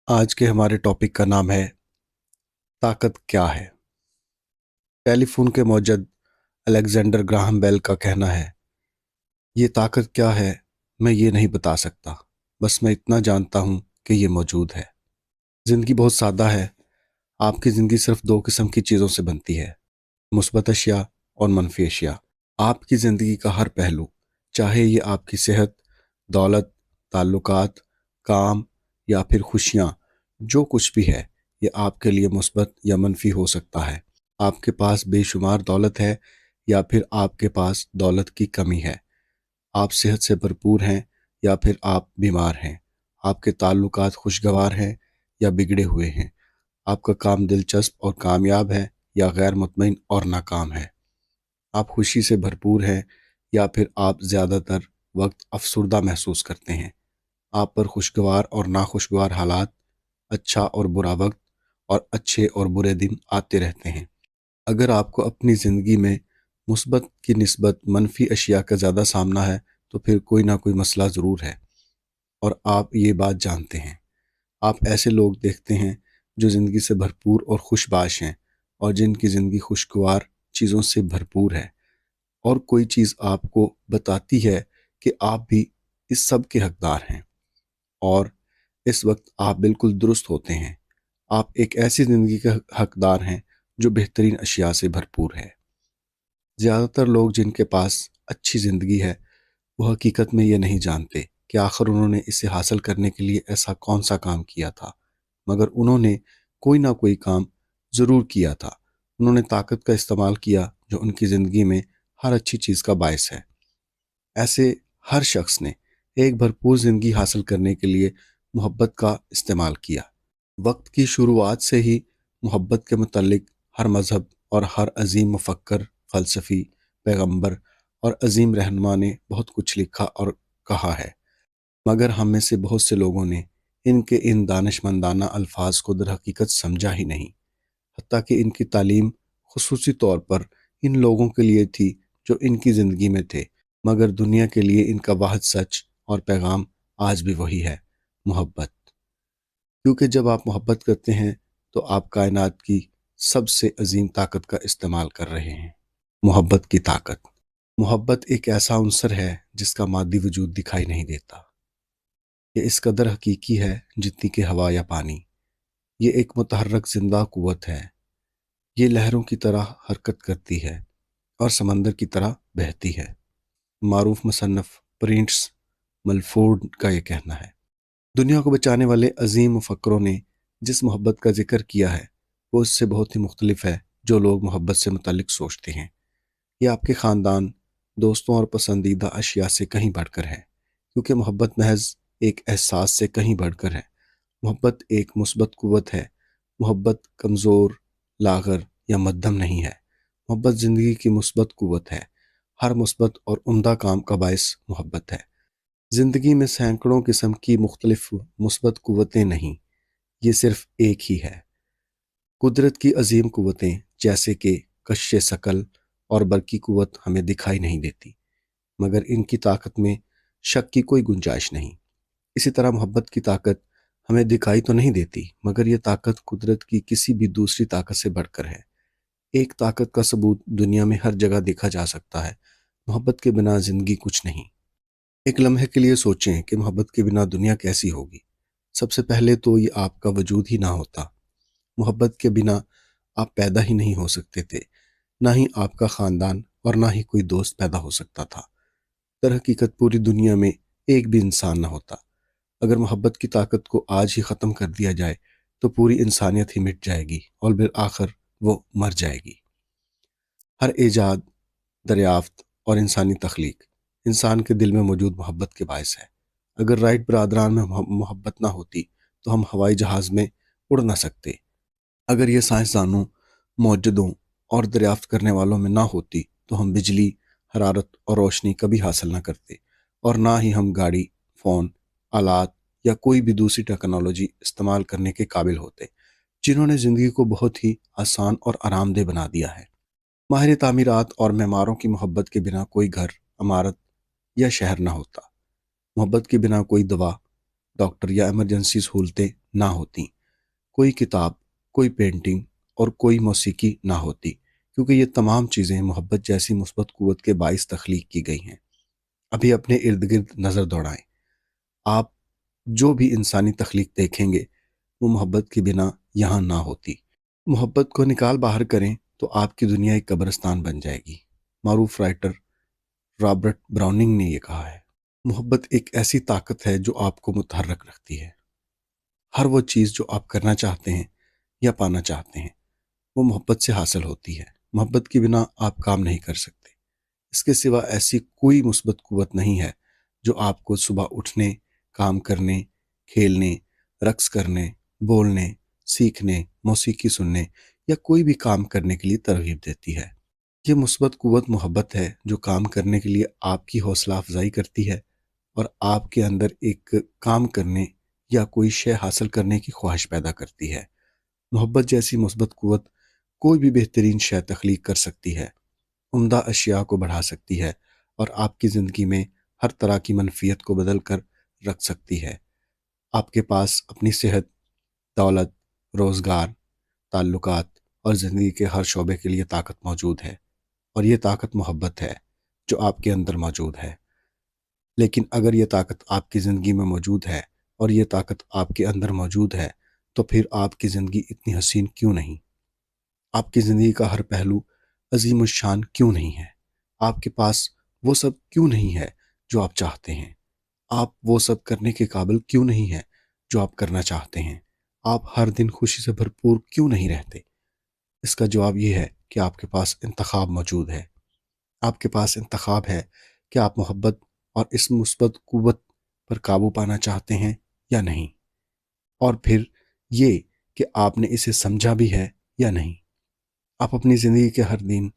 आज के हमारे टॉपिक का नाम है ताकत क्या है। टेलीफोन के मौजूद अलेक्जेंडर ग्राहम बेल का कहना है, ये ताकत क्या है मैं ये नहीं बता सकता, बस मैं इतना जानता हूँ कि ये मौजूद है। ज़िंदगी बहुत सादा है। आपकी ज़िंदगी सिर्फ दो किस्म की चीज़ों से बनती है, मुस्बत अशिया और मनफी अशिया। आपकी ज़िंदगी का हर पहलू, चाहे ये आपकी सेहत, दौलत, ताल्लुकात, काम या फिर खुशियाँ, जो कुछ भी है, ये आपके लिए मुस्बत या मनफी हो सकता है। आपके पास बेशुमार दौलत है या फिर आपके पास दौलत की कमी है। आप सेहत से भरपूर हैं या फिर आप बीमार हैं। आपके ताल्लुकात खुशगवार हैं या बिगड़े हुए हैं। आपका काम दिलचस्प और कामयाब है या गैर मुतमईन और नाकाम है। आप खुशी से भरपूर हैं या फिर आप ज़्यादातर वक्त अफसुर्दा महसूस करते हैं। आप पर खुशगवार और नाखुशगवार हालात, अच्छा और बुरा वक्त और अच्छे और बुरे दिन आते रहते हैं। अगर आपको अपनी ज़िंदगी में मुस्बत की निस्बत मनफी अशिया का ज़्यादा सामना है, तो फिर कोई ना कोई मसला ज़रूर है और आप ये बात जानते हैं। आप ऐसे लोग देखते हैं जो ज़िंदगी से भरपूर और खुशबाश हैं और जिनकी ज़िंदगी खुशगवार चीज़ों से भरपूर है, और कोई चीज़ आपको बताती है कि आप भी इस सब के हकदार हैं और इस वक्त आप बिल्कुल दुरुस्त होते हैं। आप एक ऐसी ज़िंदगी के हकदार हैं जो बेहतरीन अशिया से भरपूर है। ज़्यादातर लोग जिनके पास अच्छी ज़िंदगी है, वो हकीकत में ये नहीं जानते कि आखिर उन्होंने इसे हासिल करने के लिए ऐसा कौन सा काम किया था, मगर उन्होंने कोई ना कोई काम ज़रूर किया था। उन्होंने ताकत का इस्तेमाल किया जो उनकी ज़िंदगी में हर अच्छी चीज़ का बायस है। ऐसे हर शख्स ने एक भरपूर ज़िंदगी हासिल करने के लिए मोहब्बत का इस्तेमाल किया। वक्त की शुरुआत से ही मोहब्बत के मुतल्लिक हर मज़हब और हर अजीम मुफक्कर, फ़लसफ़ी, पैगंबर और अजीम रहनुमा ने बहुत कुछ लिखा और कहा है, मगर हम में से बहुत से लोगों ने इनके इन दानिशमंदाना अल्फाज को दर हकीकत समझा ही नहीं। हत्ता कि इनकी तालीम खुसूसी तौर पर इन लोगों के लिए थी जो इनकी ज़िंदगी में थे, मगर दुनिया के लिए इनका वाहिद सच और पैगाम आज भी वही है, मोहब्बत। क्योंकि जब आप मोहब्बत करते हैं तो आप कायनात की सबसे अजीम ताकत का इस्तेमाल कर रहे हैं, मोहब्बत की ताकत। मोहब्बत एक ऐसा अंसर है जिसका मादी वजूद दिखाई नहीं देता। ये इस कदर हकीकी है जितनी कि हवा या पानी। ये एक मुतहर्रक जिंदा कुव्वत है। ये लहरों की तरह हरकत करती है और समंदर की तरह बहती है। मारूफ मुसन्नफ प्रिंस मलफोर्ड का ये कहना है। दुनिया को बचाने वाले अजीम मुफक्करों ने जिस मोहब्बत का जिक्र किया है, वो इससे बहुत ही मुख्तलिफ है जो लोग मोहब्बत से मुतल्लिक सोचते हैं। ये आपके ख़ानदान, दोस्तों और पसंदीदा अशिया से कहीं बढ़कर है, क्योंकि मोहब्बत महज एक एहसास से कहीं बढ़कर है। मोहब्बत एक मुस्बत कुव्वत है। मोहब्बत कमज़ोर, लागर या मध्यम नहीं है। मोहब्बत ज़िंदगी की मुस्बत कुव्वत है। हर मुस्बत और उम्दा काम का बायस मोहब्बत है। ज़िंदगी में सैकड़ों किस्म की मुख्तलिफ मुस्बत कुव्वतें नहीं, ये सिर्फ एक ही है। कुदरत की अजीम कुव्वतें जैसे कि कश्श सकल और बरकी कुव्वत हमें दिखाई नहीं देती, मगर इनकी ताकत में शक की कोई गुंजाइश नहीं। इसी तरह मोहब्बत की ताकत हमें दिखाई तो नहीं देती, मगर यह ताकत कुदरत की किसी भी दूसरी ताकत से बढ़कर है। एक ताकत का सबूत दुनिया में हर जगह देखा जा सकता है, मोहब्बत के बिना जिंदगी कुछ नहीं। एक लम्हे के लिए सोचें कि मोहब्बत के बिना दुनिया कैसी होगी। सबसे पहले तो ये आपका वजूद ही ना होता। मोहब्बत के बिना आप पैदा ही नहीं हो सकते थे, ना ही आपका ख़ानदान और ना ही कोई दोस्त पैदा हो सकता था। दर हकीकत पूरी दुनिया में एक भी इंसान ना होता। अगर मोहब्बत की ताकत को आज ही ख़त्म कर दिया जाए तो पूरी इंसानियत ही मिट जाएगी और फिर आखिर वो मर जाएगी। हर ईजाद, दरियाफ्त और इंसानी तख्लीक इंसान के दिल में मौजूद मोहब्बत के बायस है। अगर राइट बरादरान में मोहब्बत ना होती तो हम हवाई जहाज़ में उड़ ना सकते। अगर ये साइंसदानों, मौजूदों और दरियाफ्त करने वालों में ना होती तो हम बिजली, हरारत और रोशनी कभी हासिल ना करते, और ना ही हम गाड़ी, फ़ोन, आलात या कोई भी दूसरी टेक्नोलॉजी इस्तेमाल करने के काबिल होते, जिन्होंने ज़िंदगी को बहुत ही आसान और आरामदेह बना दिया है। माहिर तामीरात और मेमारों की मोहब्बत के बिना कोई घर, इमारत या शहर ना होता। मोहब्बत के बिना कोई दवा, डॉक्टर या इमरजेंसी सहूलतें نہ ہوती، کوئی کتاب، کوئی پینٹنگ اور کوئی موسیقی نہ ہوتی، کیونکہ یہ تمام چیزیں محبت جیسی مثبت قوت کے باعث تخلیق کی گئی ہیں۔ ابھی اپنے ارد گرد نظر دوڑائیں، آپ جو بھی انسانی تخلیق دیکھیں گے وہ محبت کے بنا یہاں نہ ہوتی۔ محبت کو نکال باہر کریں تو آپ کی دنیا ایک قبرستان بن جائے گی۔ معروف رائٹر رابرٹ براؤننگ نے یہ کہا ہے۔ محبت ایک ایسی طاقت ہے جو آپ کو متحرک رکھتی ہے۔ ہر وہ چیز جو آپ کرنا چاہتے ہیں یا پانا چاہتے ہیں وہ محبت سے حاصل ہوتی ہے۔ محبت کے بنا آپ کام نہیں کر سکتے۔ اس کے سوا ایسی کوئی مثبت قوت نہیں ہے جو آپ کو صبح اٹھنے، کام کرنے، کھیلنے، رقص کرنے، بولنے، سیکھنے، موسیقی سننے یا کوئی بھی کام کرنے کے لیے ترغیب دیتی ہے۔ یہ مثبت قوت محبت ہے جو کام کرنے کے لیے آپ کی حوصلہ افزائی کرتی ہے اور آپ کے اندر ایک کام کرنے یا کوئی شے حاصل کرنے کی خواہش پیدا کرتی ہے۔ محبت جیسی مثبت قوت کوئی بھی بہترین شے تخلیق کر سکتی ہے، عمدہ اشیاء کو بڑھا سکتی ہے اور آپ کی زندگی میں ہر طرح کی منفیت کو بدل کر رکھ سکتی ہے۔ آپ کے پاس اپنی صحت، دولت، روزگار، تعلقات اور زندگی کے ہر شعبے کے لیے طاقت موجود ہے، اور یہ طاقت محبت ہے جو آپ کے اندر موجود ہے۔ لیکن اگر یہ طاقت آپ کی زندگی میں موجود ہے اور یہ طاقت آپ کے اندر موجود ہے تو پھر آپ کی زندگی اتنی حسین کیوں نہیں؟ آپ کی زندگی کا ہر پہلو عظیم الشان کیوں نہیں ہے؟ آپ کے پاس وہ سب کیوں نہیں ہے جو آپ چاہتے ہیں؟ آپ وہ سب کرنے کے قابل کیوں نہیں ہیں جو آپ کرنا چاہتے ہیں؟ آپ ہر دن خوشی سے بھرپور کیوں نہیں رہتے؟ اس کا جواب یہ ہے کہ آپ کے پاس انتخاب موجود ہے۔ آپ کے پاس انتخاب ہے کہ آپ محبت اور اس مثبت قوت پر قابو پانا چاہتے ہیں یا نہیں، اور پھر یہ کہ آپ نے اسے سمجھا بھی ہے یا نہیں۔ آپ اپنی زندگی کے ہر دن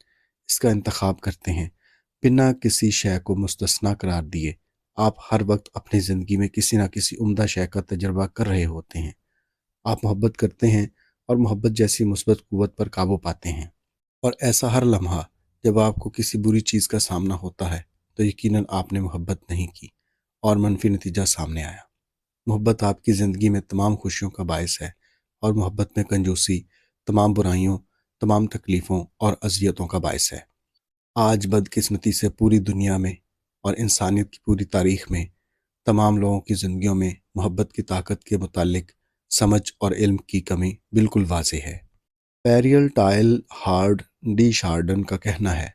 اس کا انتخاب کرتے ہیں، بنا کسی شے کو مستثنا قرار دیے۔ آپ ہر وقت اپنی زندگی میں کسی نہ کسی عمدہ شے کا تجربہ کر رہے ہوتے ہیں۔ آپ محبت کرتے ہیں اور محبت جیسی مثبت قوت پر قابو پاتے ہیں، اور ایسا ہر لمحہ جب آپ کو کسی بری چیز کا سامنا ہوتا ہے تو یقیناً آپ نے محبت نہیں کی اور منفی نتیجہ سامنے آیا۔ محبت آپ کی زندگی میں تمام خوشیوں کا باعث ہے، اور محبت میں کنجوسی تمام برائیوں، تمام تکلیفوں اور اذیتوں کا باعث ہے۔ آج بدقسمتی سے پوری دنیا میں اور انسانیت کی پوری تاریخ میں تمام لوگوں کی زندگیوں میں محبت کی طاقت کے متعلق سمجھ اور علم کی کمی بالکل واضح ہے۔ پیریل ٹائل ہارڈ ڈی شارڈن کا کہنا ہے،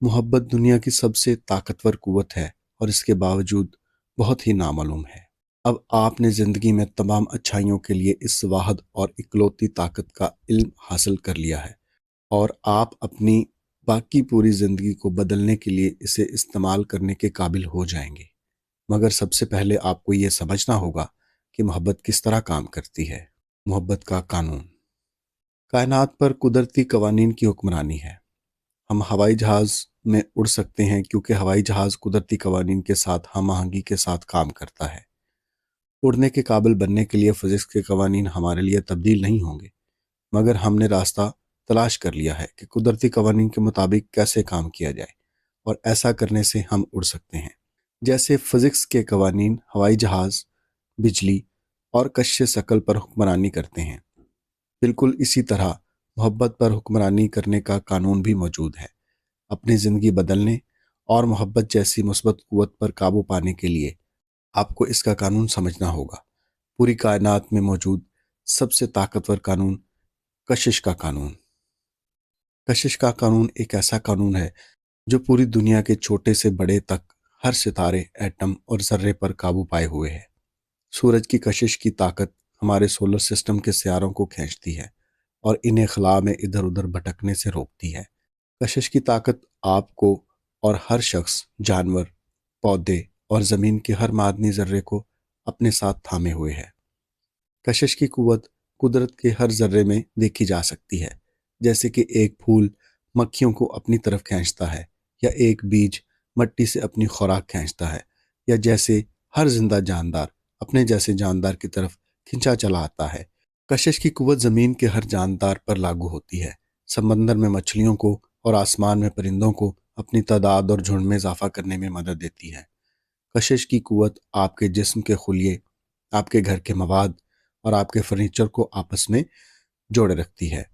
محبت دنیا کی سب سے طاقتور قوت ہے اور اس کے باوجود بہت ہی نامعلوم ہے۔ اب آپ نے زندگی میں تمام اچھائیوں کے لیے اس واحد اور اکلوتی طاقت کا علم حاصل کر لیا ہے، اور آپ اپنی باقی پوری زندگی کو بدلنے کے لیے اسے استعمال کرنے کے قابل ہو جائیں گے۔ مگر سب سے پہلے آپ کو یہ سمجھنا ہوگا کہ محبت کس طرح کام کرتی ہے۔ محبت کا قانون۔ کائنات پر قدرتی قوانین کی حکمرانی ہے۔ ہم ہوائی جہاز میں اڑ سکتے ہیں کیونکہ ہوائی جہاز قدرتی قوانین کے ساتھ ہم آہنگی کے ساتھ کام کرتا ہے۔ اڑنے کے قابل بننے کے لیے فزکس کے قوانین ہمارے لیے تبدیل نہیں ہوں گے، مگر ہم نے راستہ تلاش کر لیا ہے کہ قدرتی قوانین کے مطابق کیسے کام کیا جائے، اور ایسا کرنے سے ہم اڑ سکتے ہیں۔ جیسے فزکس کے قوانین ہوائی جہاز، بجلی اور کشش ثقل پر حکمرانی کرتے ہیں، بالکل اسی طرح محبت پر حکمرانی کرنے کا قانون بھی موجود ہے۔ اپنی زندگی بدلنے اور محبت جیسی مثبت قوت پر قابو پانے کے لیے آپ کو اس کا قانون سمجھنا ہوگا۔ پوری کائنات میں موجود سب سے طاقتور قانون کشش کا قانون۔ کشش کا قانون ایک ایسا قانون ہے جو پوری دنیا کے چھوٹے سے بڑے تک ہر ستارے، ایٹم اور ذرے پر قابو پائے ہوئے ہے۔ سورج کی کشش کی طاقت ہمارے سولر سسٹم کے سیاروں کو کھینچتی ہے اور انہیں خلا میں ادھر ادھر بھٹکنے سے روکتی ہے۔ کشش کی طاقت آپ کو اور ہر شخص، جانور، پودے اور زمین کے ہر معدنی ذرے کو اپنے ساتھ تھامے ہوئے ہے۔ کشش کی قوت قدرت کے ہر ذرے میں دیکھی جا سکتی ہے، جیسے کہ ایک پھول مکھیوں کو اپنی طرف کھینچتا ہے، یا ایک بیج مٹی سے اپنی خوراک کھینچتا ہے، یا جیسے ہر زندہ جاندار اپنے جیسے جاندار کی طرف کھنچا چلا آتا ہے۔ کشش کی قوت زمین کے ہر جاندار پر لاگو ہوتی ہے، سمندر میں مچھلیوں کو اور آسمان میں پرندوں کو اپنی تعداد اور جھنڈ میں اضافہ کرنے میں مدد دیتی ہے۔ کشش کی قوت آپ کے جسم کے خلیے، آپ کے گھر کے مواد और आपके फर्नीचर को आपस में जोड़े रखती है।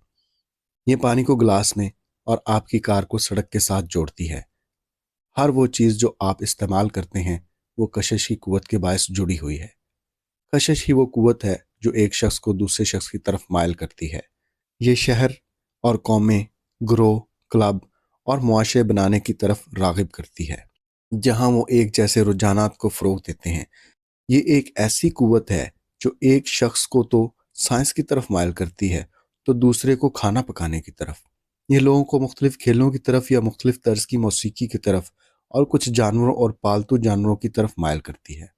ये पानी को गिलास में और आपकी कार को सड़क के साथ जोड़ती है। हर वो चीज़ जो आप इस्तेमाल करते हैं वो कशिश की कुव्वत के बायस जुड़ी हुई है। कशिश ही वो कुव्वत है जो एक शख्स को दूसरे शख्स की तरफ मायल करती है। ये शहर और कौमें, ग्रोह, क्लब और मुआशरे बनाने की तरफ राग़िब करती है, जहां वो एक जैसे रुझानात को फ़रोग़ देते हैं। ये एक ऐसी कुव्वत है जो एक शख्स को तो साइंस की तरफ मायल करती है तो दूसरे को खाना पकाने की तरफ। ये लोगों को मुख्तलिफ खेलों की तरफ या मुख्तलिफ तर्ज की मौसीकी की तरफ और कुछ जानवरों और पालतू जानवरों की तरफ मायल करती है।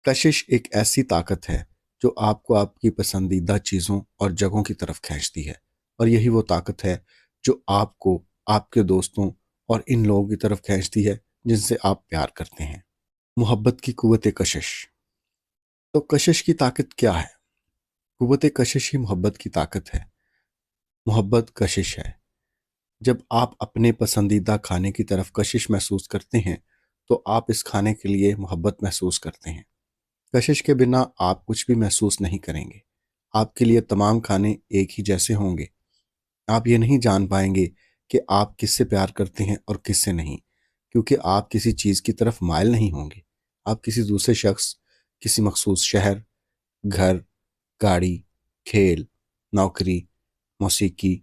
कशिश एक ऐसी ताकत है जो आपको आपकी पसंदीदा चीज़ों और जगहों की तरफ खींचती है, और यही वो ताकत है जो आपको आपके दोस्तों और इन लोगों की तरफ खींचती है जिनसे आप प्यार करते हैं। मोहब्बत की कुव्वत कशिश। तो कशिश की ताकत क्या है? कुव्वत कशिश ही मोहब्बत की ताकत है। मोहब्बत कशिश है। जब आप अपने पसंदीदा खाने की तरफ कशिश महसूस करते हैं तो आप इस खाने के लिए मोहब्बत महसूस करते हैं। कशिश के बिना आप कुछ भी महसूस नहीं करेंगे। आपके लिए तमाम खाने एक ही जैसे होंगे। आप ये नहीं जान पाएंगे कि आप किससे प्यार करते हैं और किससे नहीं, क्योंकि आप किसी चीज़ की तरफ मायल नहीं होंगे। आप किसी दूसरे शख्स, किसी मखसूस शहर, घर, गाड़ी, खेल, नौकरी, मौसीकी,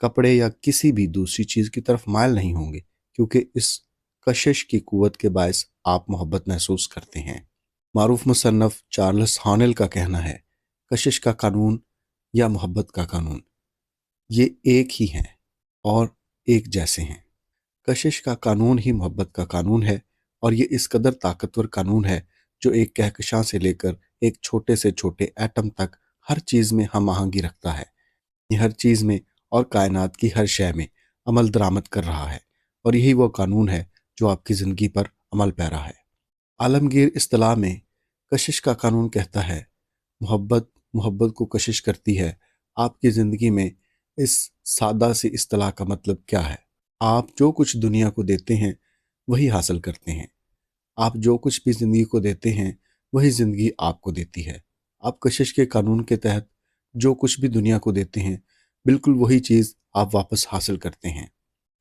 कपड़े या किसी भी दूसरी चीज़ की तरफ मायल नहीं होंगे, क्योंकि इस कशिश की कुव्वत के बायस आप मोहब्बत महसूस करते हैं। मारूफ मुसन्नफ़ चार्ल्स हॉनेल का कहना है, कशिश का कानून या मोहब्बत का कानून ये एक ही हैं और एक जैसे हैं। कशिश का कानून ही मोहब्बत का कानून है, और ये इस कदर ताकतवर कानून है जो एक कहकशां से लेकर एक छोटे से छोटे एटम तक हर चीज़ में हम आहंगी रखता है। ये हर चीज़ में और कायनात की हर शय में अमल दरामद कर रहा है, और यही वो कानून है जो आपकी ज़िंदगी पर अमल पैरा है। आलमगीर इस्तिलाह में कशिश का कानून कहता है, मोहब्बत मोहब्बत को कशिश करती है। आपकी ज़िंदगी में इस सादा सी इस्तिलाह का मतलब क्या है? आप जो कुछ दुनिया को देते हैं वही हासिल करते हैं। आप जो कुछ भी ज़िंदगी को देते हैं वही ज़िंदगी आपको देती है। आप कशिश के कानून के तहत जो कुछ भी दुनिया को देते हैं बिल्कुल वही चीज़ आप वापस हासिल करते हैं।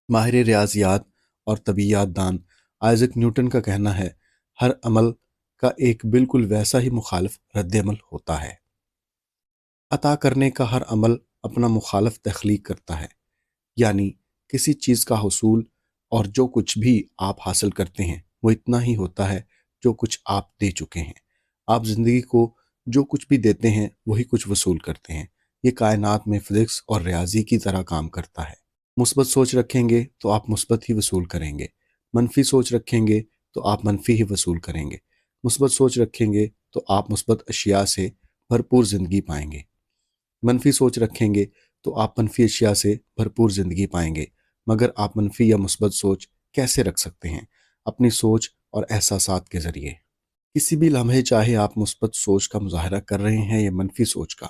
माहिर रियाजियात और तबीयत दान आइजक न्यूटन का कहना है, हर अमल का एक बिल्कुल वैसा ही मुखालिफ रद्द-ए-अमल होता है। अता करने का हर अमल अपना मुखालिफ तख्लीक करता है, यानी किसी चीज़ का हुसूल और जो कुछ भी आप हासिल करते हैं वो इतना ही होता है जो कुछ आप दे चुके हैं। आप ज़िंदगी को जो कुछ भी देते हैं वही कुछ वसूल करते हैं। ये कायनात में फिज़िक्स और रियाजी की तरह काम करता है। मुस्बत सोच रखेंगे तो आप मुस्बत ही वसूल करेंगे। मनफी सोच रखेंगे तो आप मनफी ही वसूल करेंगे। मुस्बत सोच रखेंगे तो आप मुस्बत अशिया से भरपूर ज़िंदगी पाएंगे। मनफी सोच रखेंगे तो आप मनफी अशिया से भरपूर ज़िंदगी पाएंगे। मगर आप मनफी या मुस्बत सोच कैसे रख सकते हैं? अपनी सोच और एहसासात के ज़रिए। किसी भी लम्हे चाहे आप मुस्बत सोच का मुजाहरा कर रहे हैं या मनफी सोच का,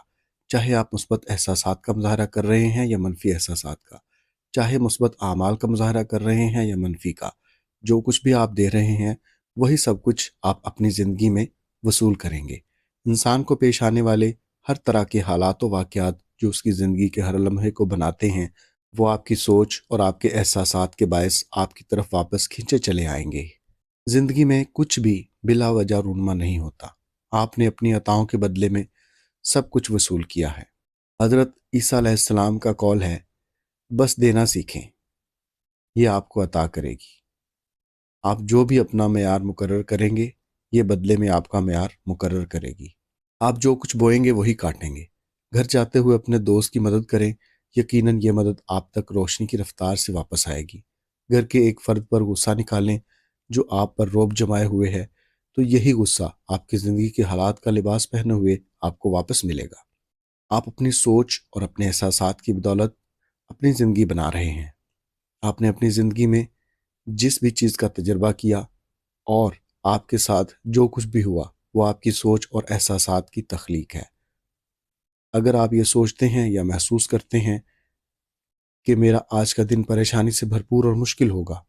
चाहे आप मुस्बत एहसासात का मुजाहरा कर रहे हैं या मनफी एहसासात का, चाहे मुस्बत आमाल का मुजाहरा कर रहे हैं या मनफी का, जो कुछ भी आप दे रहे हैं वही सब कुछ आप अपनी ज़िंदगी में वसूल करेंगे। इंसान को पेश आने वाले हर तरह के हालात व वाक़यात जो उसकी ज़िंदगी के हर लम्हे को बनाते हैं वो आपकी सोच और आपके एहसासात के बायस आपकी तरफ वापस खींचे चले आएंगे। ज़िंदगी में कुछ भी बिला वजह रूनमा नहीं होता। आपने अपनी अताओं के बदले में सब कुछ वसूल किया है। हज़रत ईसा अलैहिस्सलाम का कौल है, बस देना सीखें, ये आपको अता करेगी। आप जो भी अपना मेयार मुकर्रर करेंगे ये बदले में आपका मेयार मुकर्रर करेगी। आप जो कुछ बोएंगे वही काटेंगे। घर जाते हुए अपने दोस्त की मदद करें, यकीनन ये मदद आप तक रोशनी की रफ्तार से वापस आएगी। घर के एक फ़र्द पर गुस्सा निकालें जो आप पर रौब जमाए हुए है, तो यही गुस्सा आपकी ज़िंदगी के हालात का लिबास पहने हुए आपको वापस मिलेगा। आप अपनी सोच और अपने एहसासात की बदौलत अपनी ज़िंदगी बना रहे हैं। आपने अपनी ज़िंदगी में जिस भी चीज़ का तजर्बा किया और आपके साथ जो कुछ भी हुआ वो आपकी सोच और एहसासात की तख्लीक है। अगर आप ये सोचते हैं या महसूस करते हैं कि मेरा आज का दिन परेशानी से भरपूर और मुश्किल होगा,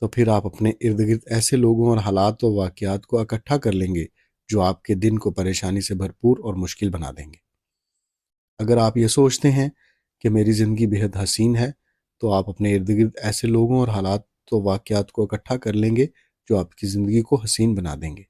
तो फिर आप अपने इर्द गिर्द ऐसे लोगों और हालात व वाक़यात को इकट्ठा कर लेंगे जो आपके दिन को परेशानी से भरपूर और मुश्किल बना देंगे। اگر آپ یہ سوچتے ہیں کہ میری زندگی بہت حسین ہے تو آپ اپنے ارد گرد ایسے لوگوں اور حالات و واقعات کو اکٹھا کر لیں گے جو آپ کی زندگی کو حسین بنا دیں گے۔